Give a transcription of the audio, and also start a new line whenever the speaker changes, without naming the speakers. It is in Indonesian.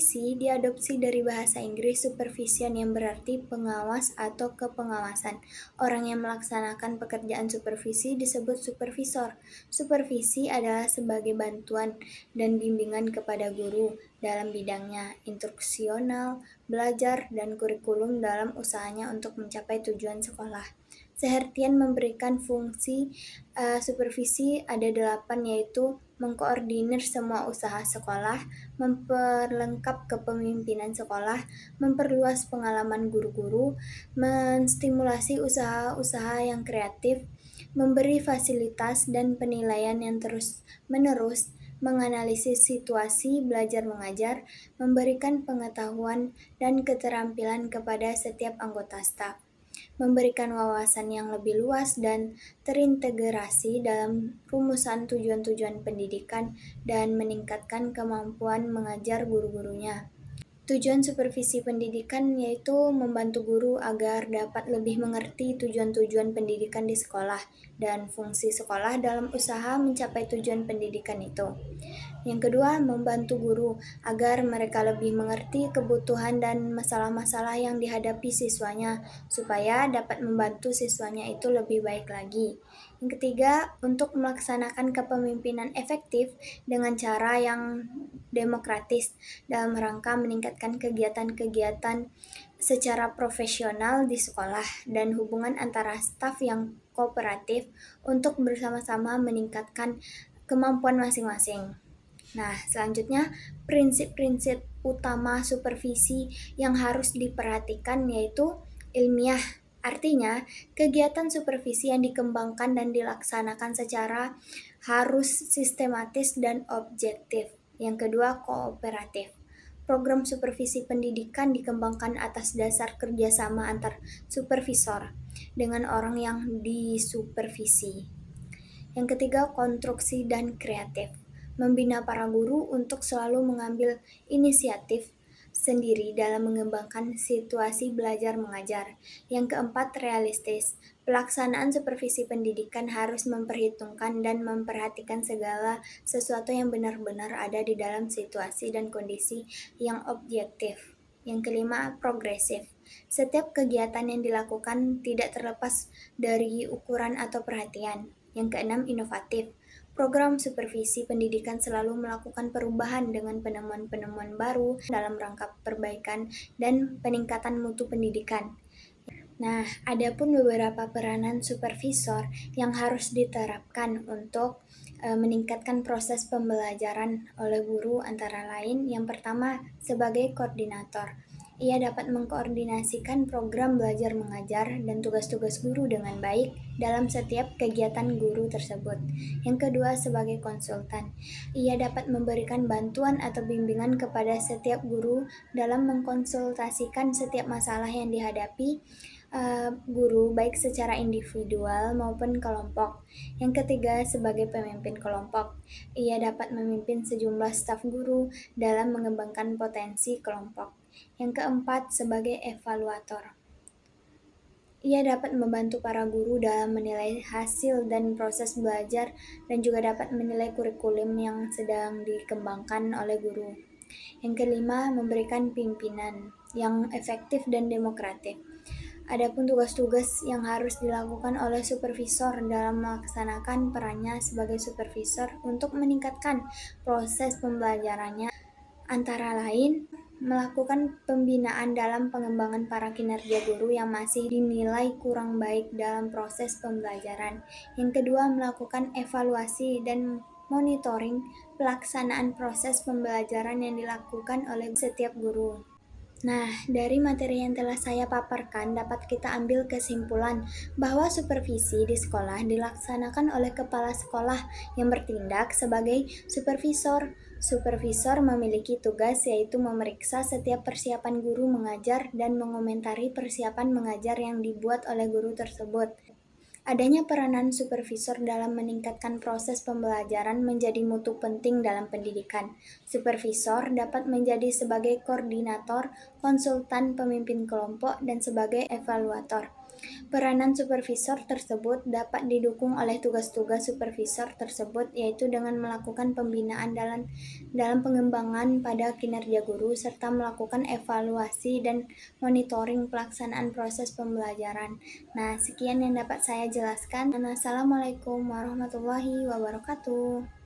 Supervisi diadopsi dari bahasa Inggris supervision yang berarti pengawas atau kepengawasan. Orang yang melaksanakan pekerjaan supervisi disebut supervisor. Supervisi adalah sebagai bantuan dan bimbingan kepada guru dalam bidangnya, instruksional, belajar, dan kurikulum dalam usahanya untuk mencapai tujuan sekolah. Sehertian memberikan fungsi supervisi ada 8, yaitu mengkoordinir semua usaha sekolah, memperlengkap kepemimpinan sekolah, memperluas pengalaman guru-guru, menstimulasi usaha-usaha yang kreatif, memberi fasilitas dan penilaian yang terus-menerus, menganalisis situasi belajar mengajar, memberikan pengetahuan dan keterampilan kepada setiap anggota staf, memberikan wawasan yang lebih luas dan terintegrasi dalam rumusan tujuan-tujuan pendidikan, dan meningkatkan kemampuan mengajar guru-gurunya. Tujuan supervisi pendidikan yaitu membantu guru agar dapat lebih mengerti tujuan-tujuan pendidikan di sekolah dan fungsi sekolah dalam usaha mencapai tujuan pendidikan itu. Yang kedua, membantu guru agar mereka lebih mengerti kebutuhan dan masalah-masalah yang dihadapi siswanya, supaya dapat membantu siswanya itu lebih baik lagi. Yang ketiga, untuk melaksanakan kepemimpinan efektif dengan cara yang demokratis dalam rangka meningkatkan kegiatan-kegiatan secara profesional di sekolah dan hubungan antara staf yang kooperatif untuk bersama-sama meningkatkan kemampuan masing-masing. Nah, selanjutnya prinsip-prinsip utama supervisi yang harus diperhatikan yaitu ilmiah. Artinya, kegiatan supervisi yang dikembangkan dan dilaksanakan secara harus sistematis dan objektif. Yang kedua, kooperatif. Program supervisi pendidikan dikembangkan atas dasar kerjasama antar supervisor dengan orang yang disupervisi. Yang ketiga, konstruksi dan kreatif. Membina para guru untuk selalu mengambil inisiatif sendiri dalam mengembangkan situasi belajar mengajar. Yang keempat, realistis. Pelaksanaan supervisi pendidikan harus memperhitungkan dan memperhatikan segala sesuatu yang benar-benar ada di dalam situasi dan kondisi yang objektif. Yang kelima, progresif. Setiap kegiatan yang dilakukan tidak terlepas dari ukuran atau perhatian. Yang keenam, inovatif. Program supervisi pendidikan selalu melakukan perubahan dengan penemuan-penemuan baru dalam rangka perbaikan dan peningkatan mutu pendidikan. Nah, ada pun beberapa peranan supervisor yang harus diterapkan untuk meningkatkan proses pembelajaran oleh guru, antara lain yang pertama sebagai koordinator. Ia dapat mengkoordinasikan program belajar mengajar dan tugas-tugas guru dengan baik dalam setiap kegiatan guru tersebut. Yang kedua, sebagai konsultan. Ia dapat memberikan bantuan atau bimbingan kepada setiap guru dalam mengkonsultasikan setiap masalah yang dihadapi guru baik secara individual maupun kelompok. Yang ketiga, sebagai pemimpin kelompok. Ia dapat memimpin sejumlah staf guru dalam mengembangkan potensi kelompok. Yang keempat, sebagai evaluator. Ia dapat membantu para guru dalam menilai hasil dan proses belajar dan juga dapat menilai kurikulum yang sedang dikembangkan oleh guru. Yang kelima, memberikan pimpinan yang efektif dan demokratis. Adapun tugas-tugas yang harus dilakukan oleh supervisor dalam melaksanakan perannya sebagai supervisor untuk meningkatkan proses pembelajarannya, antara lain melakukan pembinaan dalam pengembangan para kinerja guru yang masih dinilai kurang baik dalam proses pembelajaran. Yang kedua, melakukan evaluasi dan monitoring pelaksanaan proses pembelajaran yang dilakukan oleh setiap guru. Nah, dari materi yang telah saya paparkan dapat kita ambil kesimpulan bahwa supervisi di sekolah dilaksanakan oleh kepala sekolah yang bertindak sebagai supervisor. Supervisor memiliki tugas yaitu memeriksa setiap persiapan guru mengajar dan mengomentari persiapan mengajar yang dibuat oleh guru tersebut. Adanya peranan supervisor dalam meningkatkan proses pembelajaran menjadi mutu penting dalam pendidikan. Supervisor dapat menjadi sebagai koordinator, konsultan, pemimpin kelompok, dan sebagai evaluator. Peranan supervisor tersebut dapat didukung oleh tugas-tugas supervisor tersebut, yaitu dengan melakukan pembinaan dalam pengembangan pada kinerja guru, serta melakukan evaluasi dan monitoring pelaksanaan proses pembelajaran. Nah, sekian yang dapat saya jelaskan. Assalamualaikum warahmatullahi wabarakatuh.